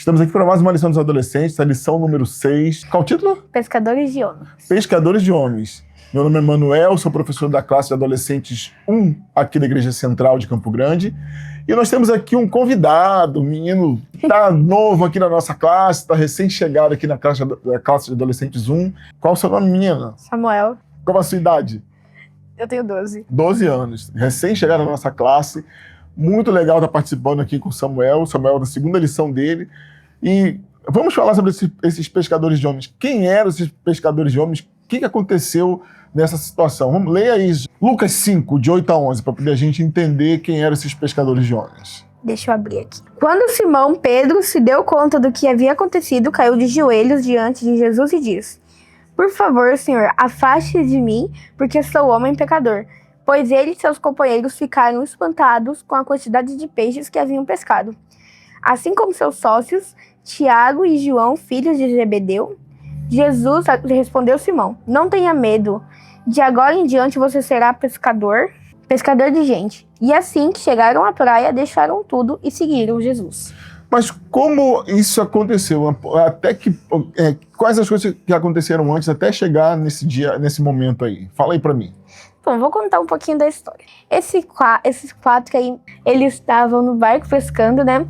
Estamos aqui para mais uma lição dos adolescentes, a lição número 6. Qual o título? Pescadores de homens. Pescadores de homens. Meu nome é Manuel, sou professor da classe de adolescentes 1 aqui da Igreja Central de Campo Grande. E nós temos aqui um convidado, um menino tá novo aqui na nossa classe, tá recém-chegado aqui na classe de adolescentes 1. Qual o seu nome, menina? Samuel. Qual a sua idade? Eu tenho 12. 12 anos. Recém-chegado na nossa classe. Muito legal estar participando aqui com o Samuel. O Samuel da segunda lição dele. E vamos falar sobre esses pescadores de homens. Quem eram esses pescadores de homens? O que aconteceu nessa situação? Vamos ler aí Lucas 5, de 8 a 11, para poder a gente entender quem eram esses pescadores de homens. Deixa eu abrir aqui. Quando Simão Pedro se deu conta do que havia acontecido, caiu de joelhos diante de Jesus e disse: "Por favor, Senhor, afaste de mim, porque sou homem pecador." Pois ele e seus companheiros ficaram espantados com a quantidade de peixes que haviam pescado. Assim como seus sócios, Tiago e João, filhos de Zebedeu, Jesus respondeu Simão: "Não tenha medo, de agora em diante você será pescador de gente." E assim que chegaram à praia, deixaram tudo e seguiram Jesus. Mas como isso aconteceu? Até que quais as coisas que aconteceram antes até chegar nesse momento aí? Fala aí pra mim. Bom, vou contar um pouquinho da história. Esses quatro aí, eles estavam no barco pescando, né?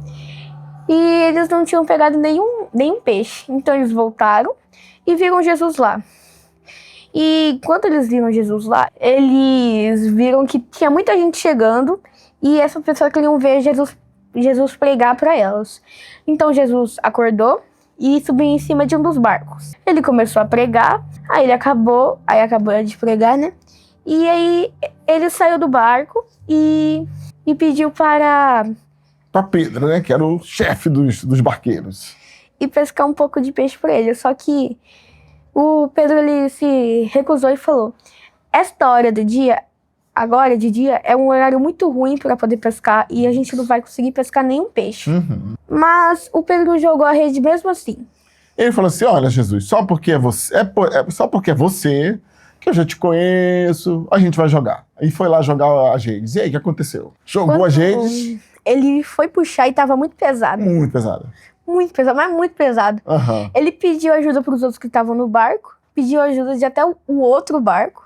E eles não tinham pegado nenhum peixe. Então eles voltaram e viram Jesus lá. E quando eles viram Jesus lá, eles viram que tinha muita gente chegando e essas pessoas queriam ver Jesus pregar para elas. Então Jesus acordou e subiu em cima de um dos barcos. Ele começou a pregar, aí acabou de pregar, né? E aí ele saiu do barco e pediu para Pedro, né? Que era o chefe dos barqueiros. E pescar um pouco de peixe para ele. Só que o Pedro, ele se recusou e falou: "Esta hora do dia, agora de dia, é um horário muito ruim para poder pescar e a gente não vai conseguir pescar nenhum peixe." Uhum. Mas o Pedro jogou a rede mesmo assim. Ele falou assim: "Olha, Jesus, só porque é você que eu já te conheço, a gente vai jogar." E foi lá jogar as redes. E aí, o que aconteceu? Jogou as redes. Ele foi puxar e tava muito pesado. Muito pesado. Muito pesado, mas muito pesado. Uhum. Ele pediu ajuda para os outros que estavam no barco, pediu ajuda de até o outro barco,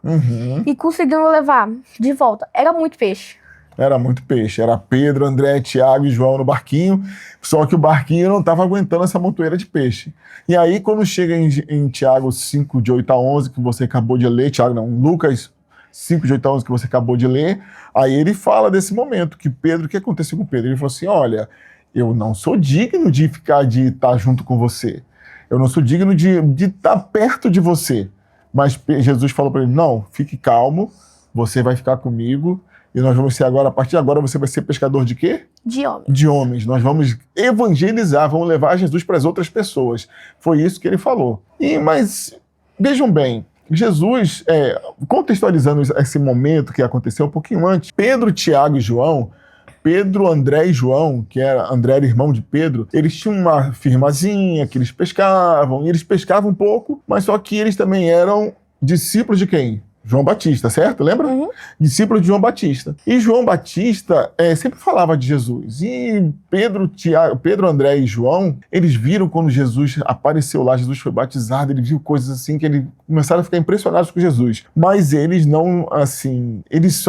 e conseguiram levar de volta. Era muito peixe. Era muito peixe. Era Pedro, André, Tiago e João no barquinho, só que o barquinho não estava aguentando essa montoeira de peixe. E aí, quando chega em Tiago 5, de 8 a 11, que você acabou de ler, Lucas 5, de 8 a 11, que você acabou de ler, aí ele fala desse momento, que Pedro, o que aconteceu com Pedro? Ele falou assim: "Olha, eu não sou digno de estar junto com você. Eu não sou digno de estar perto de você." Mas Jesus falou para ele: "Não, fique calmo, você vai ficar comigo e nós vamos ser agora, a partir de agora você vai ser pescador de quê? De homens. De homens. Nós vamos evangelizar, vamos levar Jesus para as outras pessoas." Foi isso que ele falou. Mas vejam bem, Jesus, contextualizando esse momento que aconteceu um pouquinho antes, Pedro, Tiago e João, Pedro, André e João, que André era irmão de Pedro, eles tinham uma firmazinha que eles pescavam, e eles pescavam um pouco, mas só que eles também eram discípulos de quem? João Batista, certo? Lembra? Uhum. Discípulo de João Batista. E João Batista sempre falava de Jesus. E Pedro, André e João, eles viram quando Jesus apareceu lá, Jesus foi batizado, ele viu coisas assim que eles começaram a ficar impressionados com Jesus. Mas eles não, assim, eles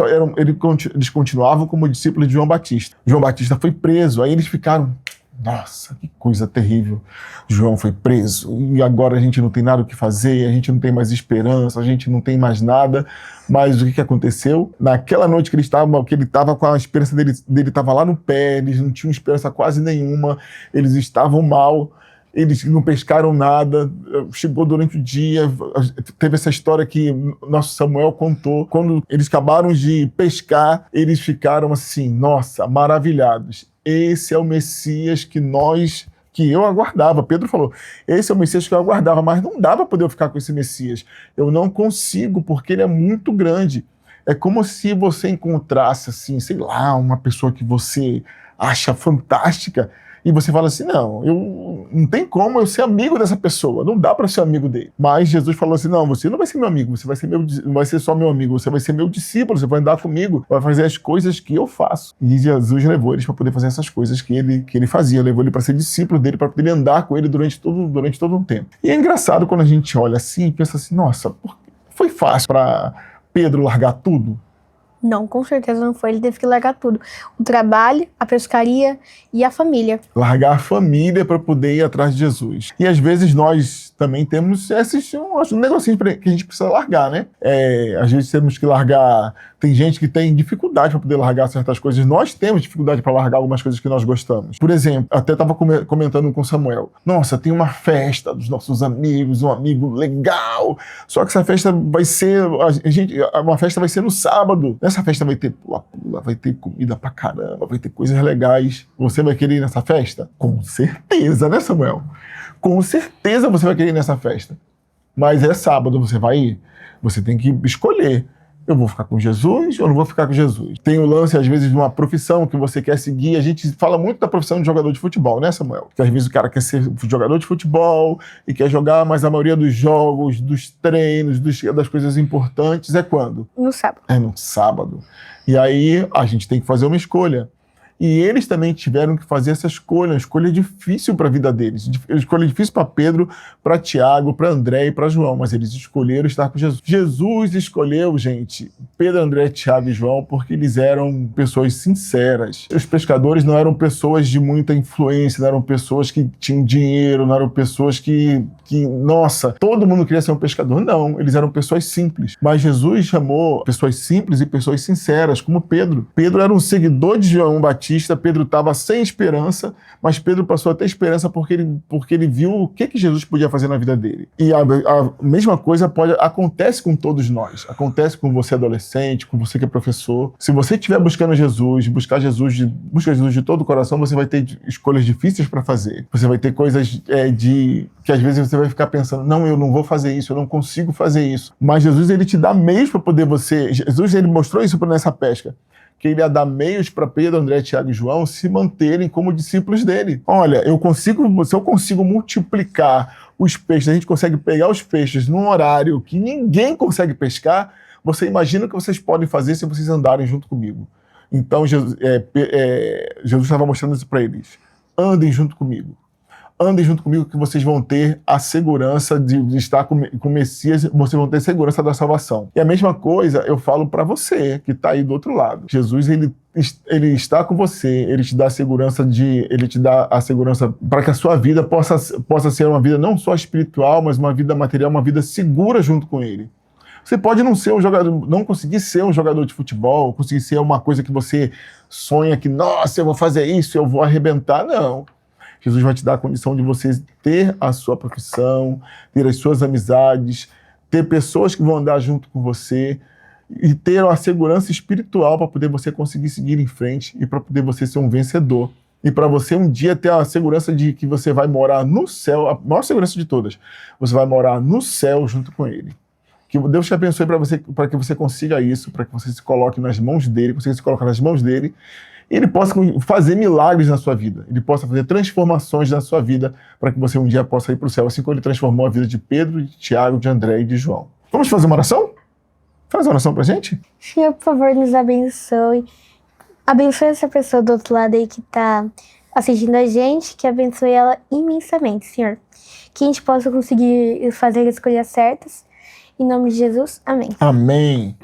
continuavam como discípulos de João Batista. João Batista foi preso, aí eles ficaram: "Nossa, que coisa terrível. João foi preso e agora a gente não tem nada o que fazer, a gente não tem mais esperança, a gente não tem mais nada." Mas o que aconteceu? Naquela noite que ele estava com a esperança dele estava lá no pé, eles não tinham esperança quase nenhuma, eles estavam mal, eles não pescaram nada. Chegou durante o dia, teve essa história que nosso Samuel contou. Quando eles acabaram de pescar, eles ficaram assim: "Nossa, maravilhados. Esse é o Messias que eu aguardava." Pedro falou: "Esse é o Messias que eu aguardava, mas não dá para poder eu ficar com esse Messias. Eu não consigo, porque ele é muito grande." É como se você encontrasse, assim, sei lá, uma pessoa que você acha fantástica e você fala assim: "Não, eu Não tem como eu ser amigo dessa pessoa, não dá para ser amigo dele. Mas Jesus falou assim, não, você não vai ser meu amigo, você vai ser não vai ser só meu amigo, você vai ser meu discípulo, você vai andar comigo, vai fazer as coisas que eu faço. E Jesus levou eles para poder fazer essas coisas que ele fazia, levou ele para ser discípulo dele, para poder andar com ele durante todo um tempo. E é engraçado quando a gente olha assim e pensa assim, nossa, foi fácil para Pedro largar tudo? Não, com certeza não foi. Ele teve que largar tudo. O trabalho, a pescaria e a família. Largar a família para poder ir atrás de Jesus. E às vezes nós também temos esses negocinhos que a gente precisa largar, né? Às vezes temos que largar. Tem gente que tem dificuldade para poder largar certas coisas. Nós temos dificuldade para largar algumas coisas que nós gostamos. Por exemplo, até estava comentando com Samuel. Nossa, tem uma festa dos nossos amigos, um amigo legal. Só que essa festa vai ser. Uma festa vai ser no sábado. Nessa festa vai ter pula-pula, vai ter comida pra caramba, vai ter coisas legais. Você vai querer ir nessa festa? Com certeza, né, Samuel? Com certeza você vai querer ir nessa festa. Mas é sábado, você vai ir? Você tem que escolher. Eu vou ficar com Jesus ou não vou ficar com Jesus? Tem o lance, às vezes, de uma profissão que você quer seguir. A gente fala muito da profissão de jogador de futebol, né, Samuel? Que às vezes o cara quer ser jogador de futebol e quer jogar, mas a maioria dos jogos, dos treinos, das coisas importantes é quando? No sábado. É no sábado. E aí a gente tem que fazer uma escolha. E eles também tiveram que fazer essa escolha, uma escolha difícil para a vida deles. Uma escolha difícil para Pedro, para Tiago, para André e para João, mas eles escolheram estar com Jesus. Jesus escolheu, gente, Pedro, André, Tiago e João, porque eles eram pessoas sinceras. Os pescadores não eram pessoas de muita influência, não eram pessoas que tinham dinheiro, não eram pessoas que nossa, todo mundo queria ser um pescador. Não, eles eram pessoas simples. Mas Jesus chamou pessoas simples e pessoas sinceras, como Pedro. Pedro era um seguidor de João Batista, Pedro estava sem esperança, mas Pedro passou a ter esperança porque ele viu o que Jesus podia fazer na vida dele. E a mesma coisa acontece com todos nós. Acontece com você adolescente, com você que é professor. Se você estiver buscando Jesus, busca Jesus de todo o coração, você vai ter escolhas difíceis para fazer. Você vai ter coisas que às vezes você vai ficar pensando, não, eu não vou fazer isso, eu não consigo fazer isso. Mas Jesus, ele te dá meios para poder Jesus, ele mostrou isso nessa pesca, que ele ia dar meios para Pedro, André, Tiago e João se manterem como discípulos dele. Olha, se eu consigo multiplicar os peixes, a gente consegue pegar os peixes num horário que ninguém consegue pescar, você imagina o que vocês podem fazer se vocês andarem junto comigo. Então, Jesus estava mostrando isso para eles. Andem junto comigo. Andem junto comigo que vocês vão ter a segurança de estar com o Messias, vocês vão ter segurança da salvação. E a mesma coisa eu falo para você, que está aí do outro lado. Jesus, ele está com você, ele te dá a segurança para que a sua vida possa ser uma vida não só espiritual, mas uma vida material, uma vida segura junto com ele. Você pode não conseguir ser um jogador de futebol, conseguir ser uma coisa que você sonha que, nossa, eu vou fazer isso, eu vou arrebentar. Não. Jesus vai te dar a condição de você ter a sua profissão, ter as suas amizades, ter pessoas que vão andar junto com você e ter uma segurança espiritual para poder você conseguir seguir em frente e para poder você ser um vencedor. E para você um dia ter a segurança de que você vai morar no céu, a maior segurança de todas, você vai morar no céu junto com ele. Que Deus te abençoe para que você consiga isso, para que você se coloque nas mãos dele, consiga se colocar nas mãos dele, e ele possa fazer milagres na sua vida, ele possa fazer transformações na sua vida, para que você um dia possa ir para o céu, assim como ele transformou a vida de Pedro, de Tiago, de André e de João. Vamos fazer uma oração? Faz uma oração pra gente? Senhor, por favor, nos abençoe. Abençoe essa pessoa do outro lado aí que está assistindo a gente, que abençoe ela imensamente, Senhor. Que a gente possa conseguir fazer as escolhas certas. Em nome de Jesus, amém. Amém.